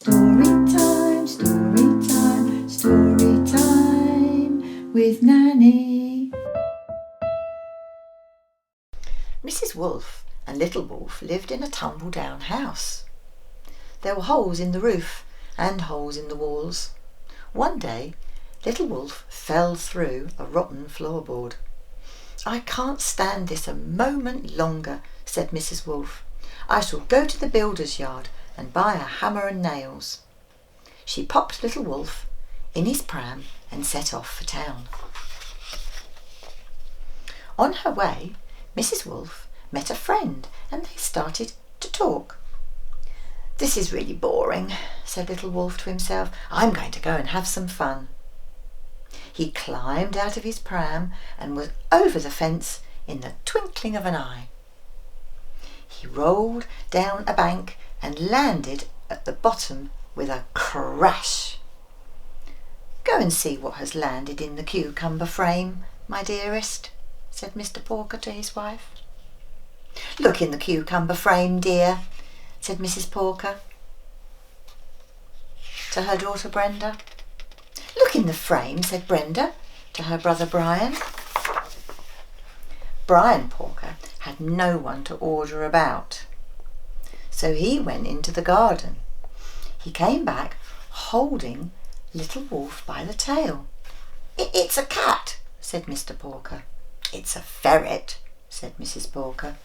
Story time, story time with Nanny. Mrs. Wolf and Little Wolf lived in a tumble-down house. There were holes in the roof and holes in the walls. One day, Little Wolf fell through a rotten floorboard. "I can't stand this a moment longer," said Mrs. Wolf. "I shall go to the builder's yard and buy a hammer and nails." She popped Little Wolf in his pram and set off for town. On her way, Mrs. Wolf met a friend and they started to talk. "This is really boring," said Little Wolf to himself. "I'm going to go and have some fun." He climbed out of his pram and was over the fence in the twinkling of an eye. He rolled down a bank and landed at the bottom with a crash. "Go and see what has landed in the cucumber frame, my dearest," said Mr. Porker to his wife. "Look in the cucumber frame, dear," said Mrs. Porker to her daughter Brenda. "Look in the frame," said Brenda to her brother Brian. Brian Porker had no one to order about, so he went into the garden. He came back holding Little Wolf by the tail. It's a cat," said Mr. Porker. "It's a ferret," said Mrs. Porker.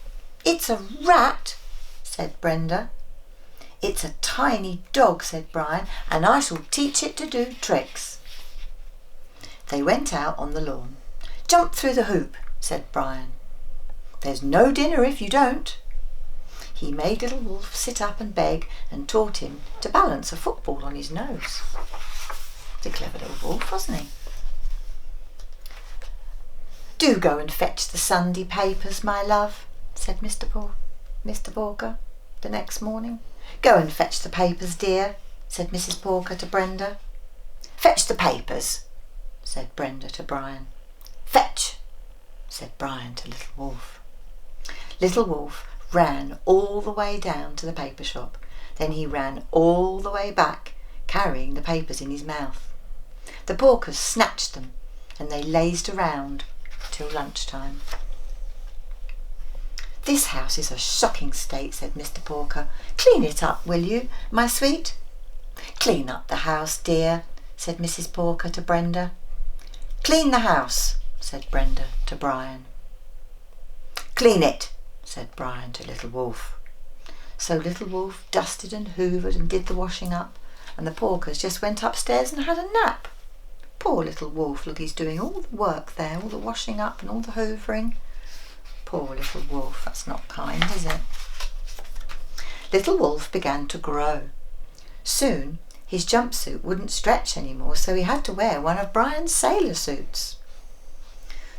"It's a rat," said Brenda. "It's a tiny dog," said Brian, "and I shall teach it to do tricks." They went out on the lawn. "Jump through the hoop," said Brian. "There's no dinner if you don't." He made Little Wolf sit up and beg and taught him to balance a football on his nose. He's a clever little wolf, wasn't he? "Do go and fetch the Sunday papers, my love," said Mr. Porker the next morning. "Go and fetch the papers, dear," said Mrs. Porker to Brenda. "Fetch the papers," said Brenda to Brian. "Fetch," said Brian to Little Wolf. Little Wolf ran all the way down to the paper shop. Then he ran all the way back, carrying the papers in his mouth. The Porkers snatched them and they lazed around till lunchtime. "This house is a shocking state," said Mr. Porker. "Clean it up, will you, my sweet?" "Clean up the house, dear," said Mrs. Porker to Brenda. "Clean the house," said Brenda to Brian. "Clean it," said Brian to Little Wolf. So Little Wolf dusted and hoovered and did the washing up, and the Porkers just went upstairs and had a nap. Poor Little Wolf, look, he's doing all the work there, all the washing up and all the hoovering. Poor Little Wolf, that's not kind, is it? Little Wolf began to grow. Soon his jumpsuit wouldn't stretch anymore, so he had to wear one of Brian's sailor suits.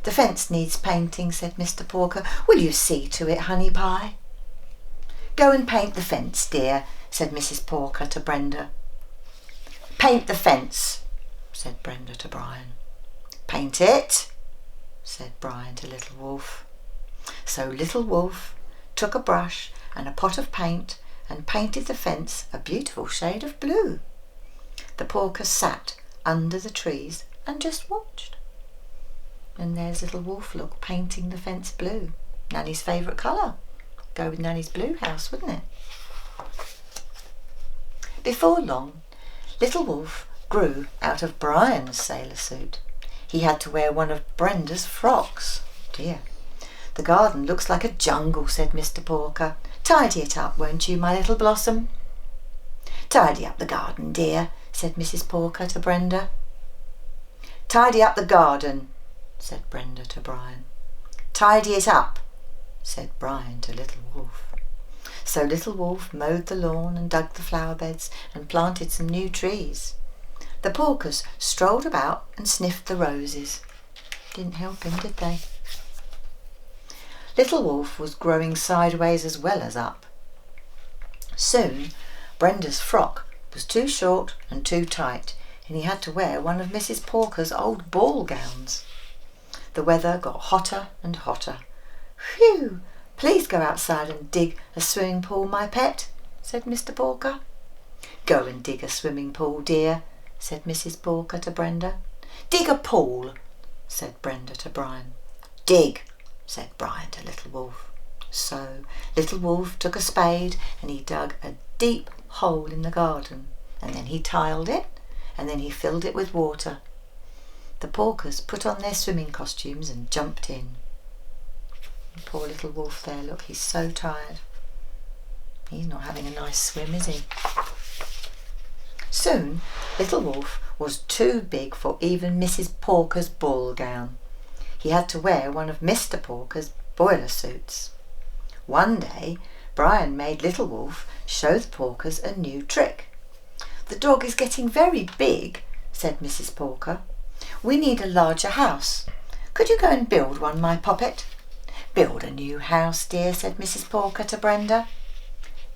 "The fence needs painting," said Mr. Porker. "Will you see to it, Honey Pie?" "Go and paint the fence, dear," said Mrs. Porker to Brenda. "Paint the fence," said Brenda to Brian. "Paint it," said Brian to Little Wolf. So Little Wolf took a brush and a pot of paint and painted the fence a beautiful shade of blue. The Porker sat under the trees and just watched. And there's Little Wolf, look, painting the fence blue. Nanny's favourite colour. Go with Nanny's blue house, wouldn't it? Before long, Little Wolf grew out of Brian's sailor suit. He had to wear one of Brenda's frocks. Dear, the garden looks like a jungle, said Mr. Porker. "Tidy it up, won't you, my little blossom?" "Tidy up the garden, dear," said Mrs. Porker to Brenda. "Tidy up the garden," said Brenda to Brian. "Tidy it up," said Brian to Little Wolf. So Little Wolf mowed the lawn and dug the flower beds and planted some new trees. The Porkers strolled about and sniffed the roses. Didn't help him, did they? Little Wolf was growing sideways as well as up. Soon Brenda's frock was too short and too tight, and he had to wear one of Mrs. Porker's old ball gowns. The weather got hotter and hotter. "Phew! Please go outside and dig a swimming pool, my pet," said Mr. Porker. Go and dig a swimming pool, dear, said Mrs. Porker to Brenda. Dig a pool, said Brenda to Brian. Dig, said Brian to Little Wolf. So Little Wolf took a spade and he dug a deep hole in the garden, and then he tiled it, and then he filled it with water. The Porkers put on their swimming costumes and jumped in. Poor Little Wolf there, look, he's so tired. He's not having a nice swim, is he? Soon Little Wolf was too big for even Mrs. Porker's ball gown. He had to wear one of Mr. Porker's boiler suits. One day Brian made Little Wolf show the Porkers a new trick. The dog is getting very big, said Mrs. Porker. We need a larger house. Could you go and build one, my poppet? Build a new house, dear, said Mrs. Porker to Brenda.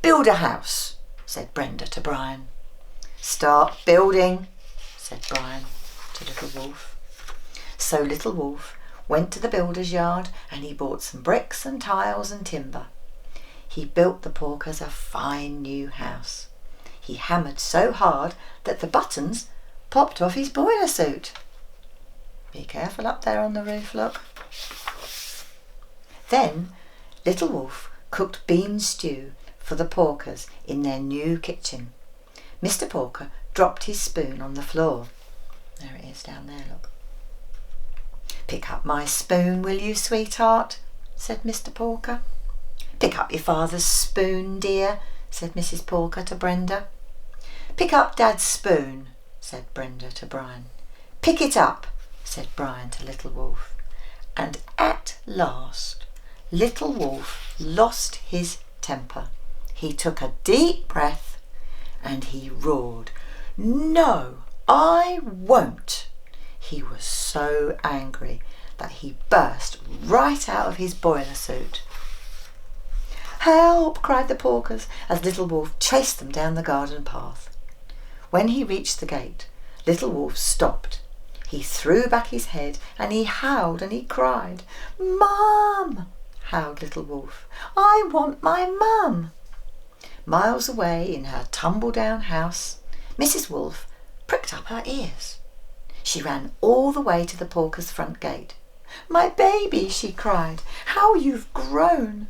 Build a house, said Brenda to Brian. Start building, said Brian to Little Wolf. So Little Wolf went to the builder's yard and he bought some bricks and tiles and timber. He built the Porkers a fine new house. He hammered so hard that the buttons popped off his boiler suit. Be careful up there on the roof, look. Then Little Wolf cooked bean stew for the Porkers in their new kitchen. Mr. Porker dropped his spoon on the floor. There it is down there, look. Pick up my spoon, will you, sweetheart? Said Mr. Porker. Pick up your father's spoon, dear, said Mrs. Porker to Brenda. Pick up Dad's spoon, said Brenda to Brian. Pick it up, said Brian to Little Wolf. And at last, Little Wolf lost his temper. He took a deep breath and he roared, "No, I won't!" He was so angry that he burst right out of his boiler suit. "Help!" cried the Porkers as Little Wolf chased them down the garden path. When he reached the gate, Little Wolf stopped. He threw back his head and he howled and he cried. "Mum!" howled Little Wolf. "I want my mum!" Miles away in her tumble-down house, Mrs. Wolf pricked up her ears. She ran all the way to the Porkers' front gate. "My baby!" she cried. "How you've grown!"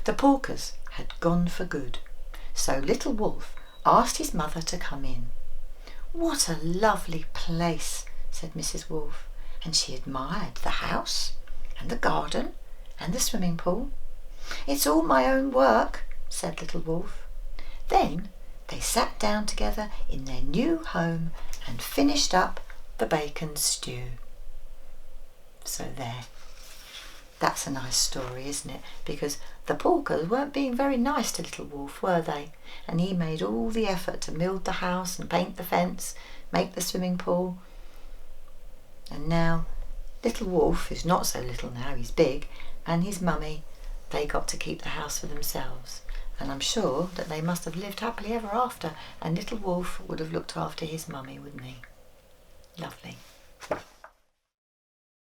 The Porkers had gone for good, so Little Wolf asked his mother to come in. "What a lovely place," said Mrs. Wolf, and she admired the house and the garden and the swimming pool. "It's all my own work," said Little Wolf. Then they sat down together in their new home and finished up the bacon stew. So there. That's a nice story, isn't it? Because the Porkers weren't being very nice to Little Wolf, were they? And he made all the effort to build the house and paint the fence, make the swimming pool. And now Little Wolf, who's not so little now, he's big, and his mummy, they got to keep the house for themselves. And I'm sure that they must have lived happily ever after, and Little Wolf would have looked after his mummy, wouldn't he? Lovely.